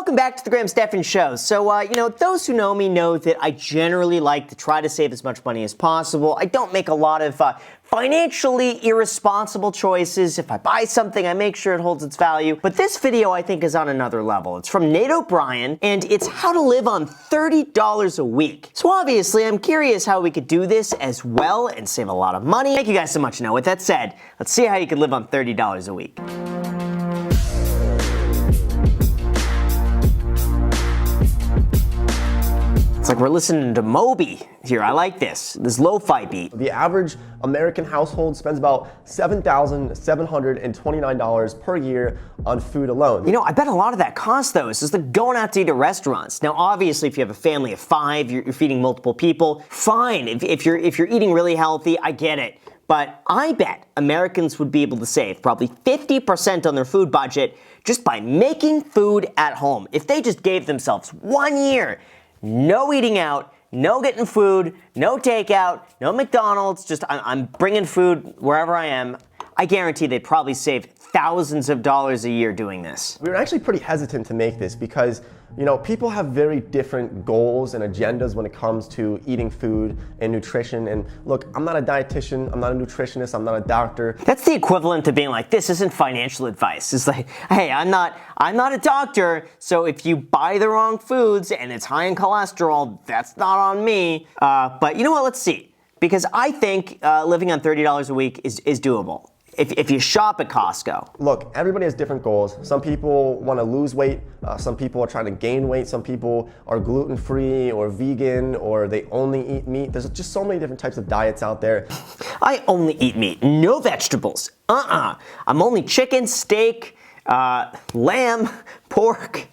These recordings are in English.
welcome back to the Graham Stephan Show. So, those who know me know that I generally like to try to save as much money as possible. I don't make a lot of financially irresponsible choices. If I buy something, I make sure it holds its value. But this video, I think, is on another level. It's from Nate O'Brien, and it's how to live on $30 a week. So obviously, I'm curious how we could do this as well and save a lot of money. Thank you guys so much. Now, with that said, let's see how you could live on $30 a week. It's like we're listening to Moby here. I like this lo-fi beat. The average American household spends about $7,729 per year on food alone. You know, I bet a lot of that cost, though, is just like going out to eat at restaurants. Now, obviously, if you have a family of 5, you're feeding multiple people, fine. If you're eating really healthy, I get it. But I bet Americans would be able to save probably 50% on their food budget just by making food at home. If they just gave themselves 1 year, no eating out, no getting food, no takeout, no McDonald's, just I'm bringing food wherever I am, I guarantee they'd probably save thousands of dollars a year doing this. We were actually pretty hesitant to make this because, people have very different goals and agendas when it comes to eating food and nutrition. And look, I'm not a dietitian, I'm not a nutritionist, I'm not a doctor. That's the equivalent to being like, this isn't financial advice. It's like, hey, I'm not a doctor, so if you buy the wrong foods and it's high in cholesterol, that's not on me. But you know what, let's see. Because I think living on $30 a week is doable. If you shop at Costco. Look, everybody has different goals. Some people want to lose weight. Some people are trying to gain weight. Some people are gluten-free or vegan, or they only eat meat. There's just so many different types of diets out there. I only eat meat, no vegetables. I'm only chicken, steak, lamb, pork.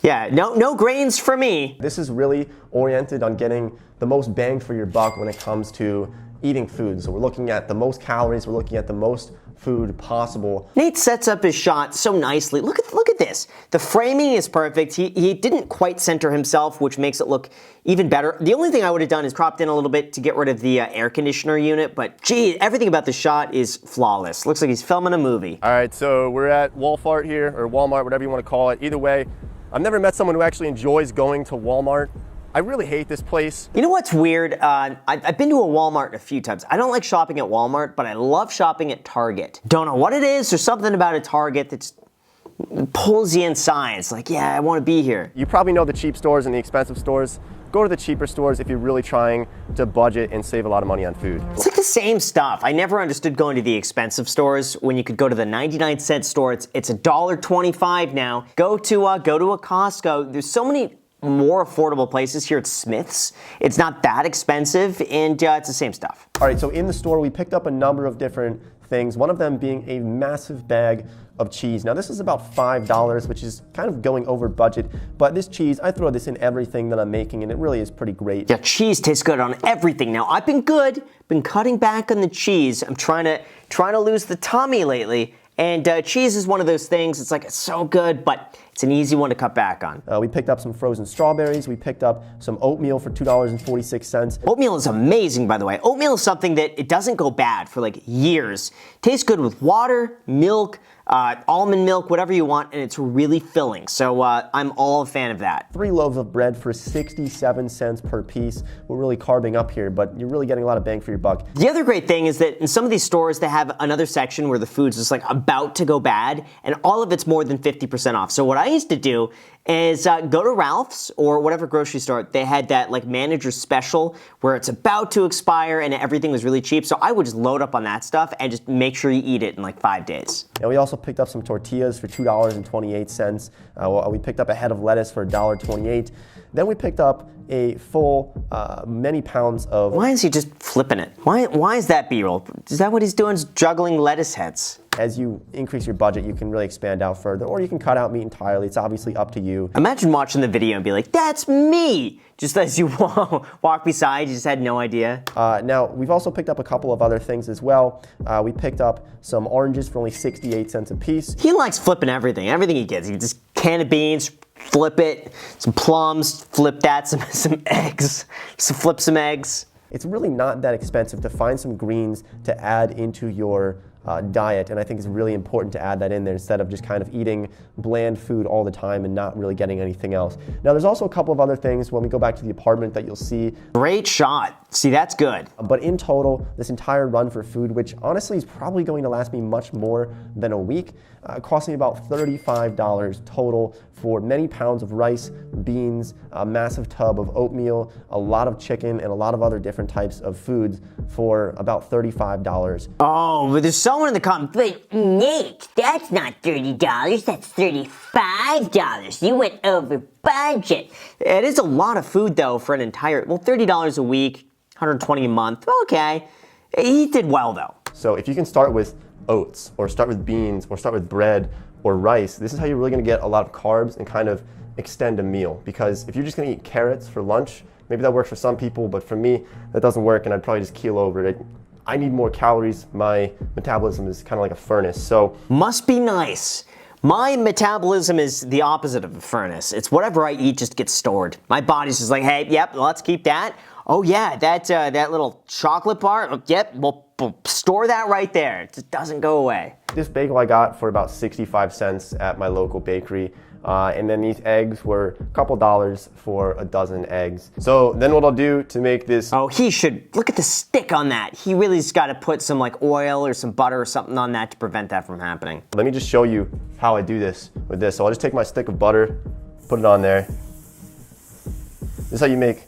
Yeah, no grains for me. This is really oriented on getting the most bang for your buck when it comes to eating food. So we're looking at the most calories, we're looking at the most food possible. Nate sets up his shot so nicely. Look at this. The framing is perfect. He didn't quite center himself, which makes it look even better. The only thing I would have done is cropped in a little bit to get rid of the air conditioner unit, but gee, everything about the shot is flawless. Looks like he's filming a movie. All right, so we're at Walmart here, or Walmart, whatever you want to call it. Either way, I've never met someone who actually enjoys going to Walmart. I really hate this place. You know what's weird? I've been to a Walmart a few times. I don't like shopping at Walmart, but I love shopping at Target. Don't know what it is. There's something about a Target that just pulls you inside. It's like, yeah, I want to be here. You probably know the cheap stores and the expensive stores. Go to the cheaper stores if you're really trying to budget and save a lot of money on food. It's like the same stuff. I never understood going to the expensive stores when you could go to the 99-cent store. It's $1.25 now. Go to a Costco. There's so many more affordable places here at Smith's. It's not that expensive, and it's the same stuff. All right, so in the store, we picked up a number of different things, one of them being a massive bag of cheese. Now, this is about $5, which is kind of going over budget, but this cheese, I throw this in everything that I'm making, and it really is pretty great. Yeah, cheese tastes good on everything. Now, I've been cutting back on the cheese. I'm trying to lose the tummy lately, and cheese is one of those things, it's like, it's so good, but it's an easy one to cut back on. We picked up some frozen strawberries. We picked up some oatmeal for $2.46. Oatmeal is amazing, by the way. Oatmeal is something that it doesn't go bad for like years. Tastes good with water, milk, almond milk, whatever you want, and it's really filling. So I'm all a fan of that. 3 loaves of bread for 67 cents per piece. We're really carving up here, but you're really getting a lot of bang for your buck. The other great thing is that in some of these stores, they have another section where the food's just like about to go bad, and all of it's more than 50% off. So what I used to do is go to Ralph's or whatever grocery store. They had that like manager special where it's about to expire and everything was really cheap. So I would just load up on that stuff and just make sure you eat it in like 5 days. And we also picked up some tortillas for $2.28. We picked up a head of lettuce for $1.28. Then we picked up a full many pounds of... Why is he just flipping it? Why is that B-roll? Is that what he's doing, is juggling lettuce heads? As you increase your budget, you can really expand out further, or you can cut out meat entirely. It's obviously up to you. Imagine watching the video and be like, that's me! Just as you walk beside, you just had no idea. Now, we've also picked up a couple of other things as well. We picked up some oranges for only 68 cents a piece. He likes flipping everything he gets. He just can of beans, flip it, some plums, flip that, some eggs, flip some eggs. It's really not that expensive to find some greens to add into your diet, and I think it's really important to add that in there instead of just kind of eating bland food all the time and not really getting anything else. Now, there's also a couple of other things when we go back to the apartment that you'll see. Great shot. See, that's good. But in total, this entire run for food, which honestly is probably going to last me much more than a week, cost me about $35 total for many pounds of rice, beans, a massive tub of oatmeal, a lot of chicken, and a lot of other different types of foods for about $35. Oh, but there's someone in the comments. But Nate, that's not $30, that's $35. You went over budget. It is a lot of food, though, for an entire, well, $30 a week, $120 a month. Okay. He did well, though. So if you can start with oats, or start with beans, or start with bread, or rice, this is how you're really gonna get a lot of carbs and kind of extend a meal. Because if you're just gonna eat carrots for lunch, maybe that works for some people, but for me, that doesn't work, and I'd probably just keel over it. I need more calories. My metabolism is kind of like a furnace, so. Must be nice. My metabolism is the opposite of a furnace. It's whatever I eat just gets stored. My body's just like, hey, yep, let's keep that. Oh yeah, that little chocolate bar, yep, we'll store that right there. It just doesn't go away. This bagel I got for about 65 cents at my local bakery. And then these eggs were a couple dollars for a dozen eggs. So then what I'll do to make this... Oh, he should, look at the stick on that. He really's got to put some like oil or some butter or something on that to prevent that from happening. Let me just show you how I do this with this. So I'll just take my stick of butter, put it on there. This is how you make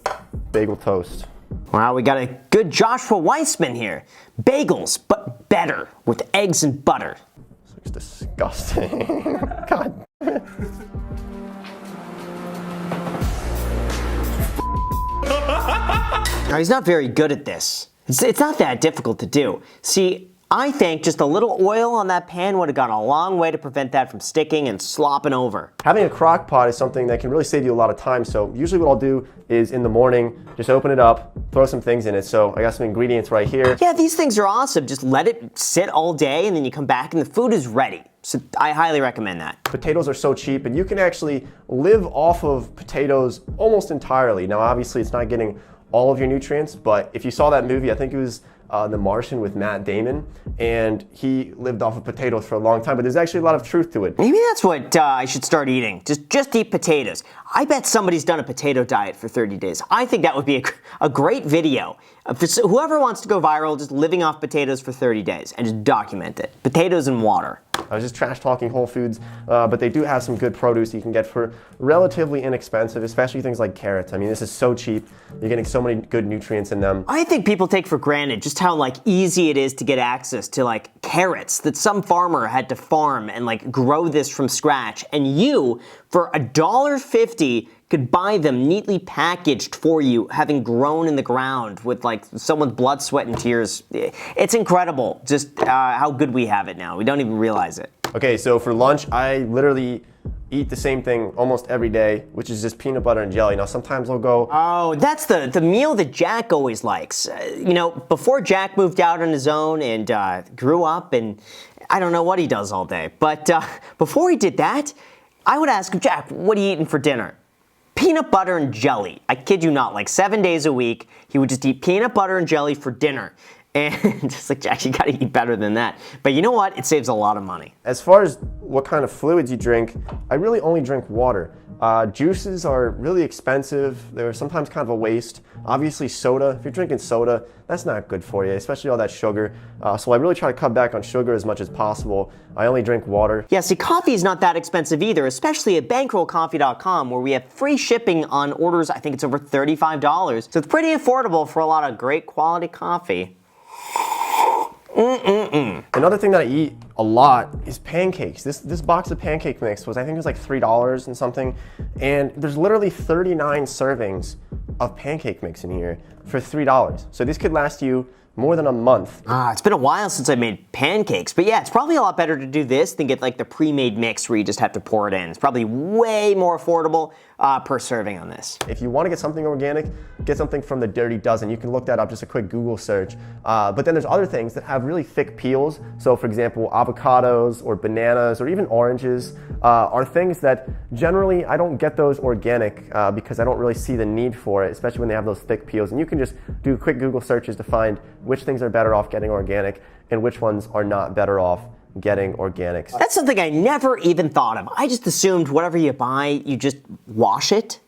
bagel toast. Wow, we got a good Joshua Weissman here. Bagels, but better, with eggs and butter. This looks disgusting. God. Now, he's not very good at this. It's not that difficult to do. See, I think just a little oil on that pan would have gone a long way to prevent that from sticking and slopping over. Having a crock pot is something that can really save you a lot of time. So usually what I'll do is in the morning, just open it up, throw some things in it. So I got some ingredients right here. Yeah, these things are awesome. Just let it sit all day and then you come back and the food is ready. So I highly recommend that. Potatoes are so cheap and you can actually live off of potatoes almost entirely. Now obviously it's not getting all of your nutrients, but if you saw that movie, I think it was The Martian with Matt Damon, and he lived off of potatoes for a long time, but there's actually a lot of truth to it. Maybe that's what I should start eating. Just eat potatoes. I bet somebody's done a potato diet for 30 days. I think that would be a great video. Whoever wants to go viral, just living off potatoes for 30 days and just document it. Potatoes and water. I was just trash talking Whole Foods, but they do have some good produce you can get for relatively inexpensive, especially things like carrots. I mean, this is so cheap. You're getting so many good nutrients in them. I think people take for granted just how like easy it is to get access to like carrots that some farmer had to farm and like grow this from scratch. And you, for $1.50, could buy them neatly packaged for you, having grown in the ground with like someone's blood, sweat, and tears. It's incredible just how good we have it now. We don't even realize it. Okay, so for lunch, I literally eat the same thing almost every day, which is just peanut butter and jelly. Now, sometimes I'll go... Oh, that's the meal that Jack always likes. You know, before Jack moved out on his own and grew up, and I don't know what he does all day, but before he did that, I would ask him, Jack, what are you eating for dinner? Peanut butter and jelly. I kid you not, like 7 days a week, he would just eat peanut butter and jelly for dinner. And just like, Jack, you gotta eat better than that. But you know what? It saves a lot of money. As far as what kind of fluids you drink, I really only drink water. Juices are really expensive. They're sometimes kind of a waste. Obviously soda, if you're drinking soda, that's not good for you, especially all that sugar. So I really try to cut back on sugar as much as possible. I only drink water. Yeah, see, coffee is not that expensive either, especially at bankrollcoffee.com, where we have free shipping on orders. I think it's over $35. So it's pretty affordable for a lot of great quality coffee. Another thing that I eat a lot is pancakes. This box of pancake mix was, I think it was like $3 and something. And there's literally 39 servings of pancake mix in here for $3. So this could last you more than a month. It's been a while since I made pancakes, but yeah, it's probably a lot better to do this than get like the pre-made mix where you just have to pour it in. It's probably way more affordable per serving on this. If you want to get something organic, get something from the Dirty Dozen. You can look that up, just a quick Google search. But then there's other things that have really thick peels. So for example, avocados or bananas or even oranges are things that generally I don't get those organic because I don't really see the need for it, especially when they have those thick peels. And you can just do quick Google searches to find which things are better off getting organic. and which ones are not better off getting organics. That's something I never even thought of. I just assumed whatever you buy, you just wash it.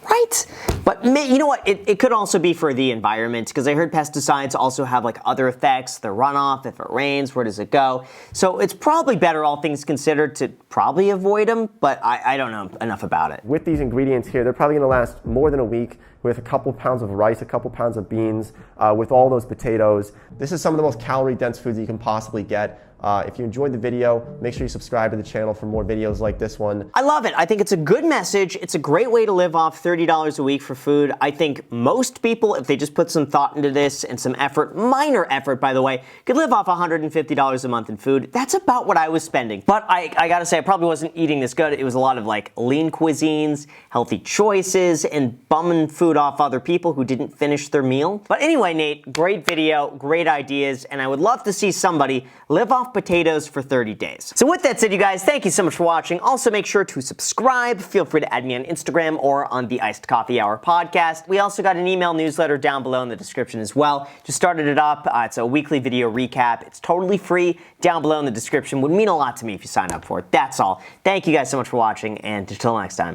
Right? But you know what? It could also be for the environment, because I heard pesticides also have like other effects. The runoff, if it rains, where does it go? So it's probably better, all things considered, to probably avoid them, but I don't know enough about it. With these ingredients here, they're probably going to last more than a week, with a couple pounds of rice, a couple pounds of beans, with all those potatoes. This is some of the most calorie-dense foods you can possibly get. If you enjoyed the video, make sure you subscribe to the channel for more videos like this one. I love it. I think it's a good message. It's a great way to live off $30 a week for food. I think most people, if they just put some thought into this and some effort, minor effort by the way, could live off $150 a month in food. That's about what I was spending. But I gotta say, I probably wasn't eating this good. It was a lot of like lean cuisines, healthy choices, and bumming food off other people who didn't finish their meal. But anyway, Nate, great video, great ideas, and I would love to see somebody live off potatoes for 30 days. So with that said, you guys, thank you so much for watching. Also, make sure to subscribe. Feel free to add me on Instagram or on the Iced Coffee Hour podcast. We also got an email newsletter down below in the description as well. Just started it up. It's a weekly video recap. It's totally free down below in the description. Would mean a lot to me if you sign up for it. That's all. Thank you guys so much for watching, and until next time.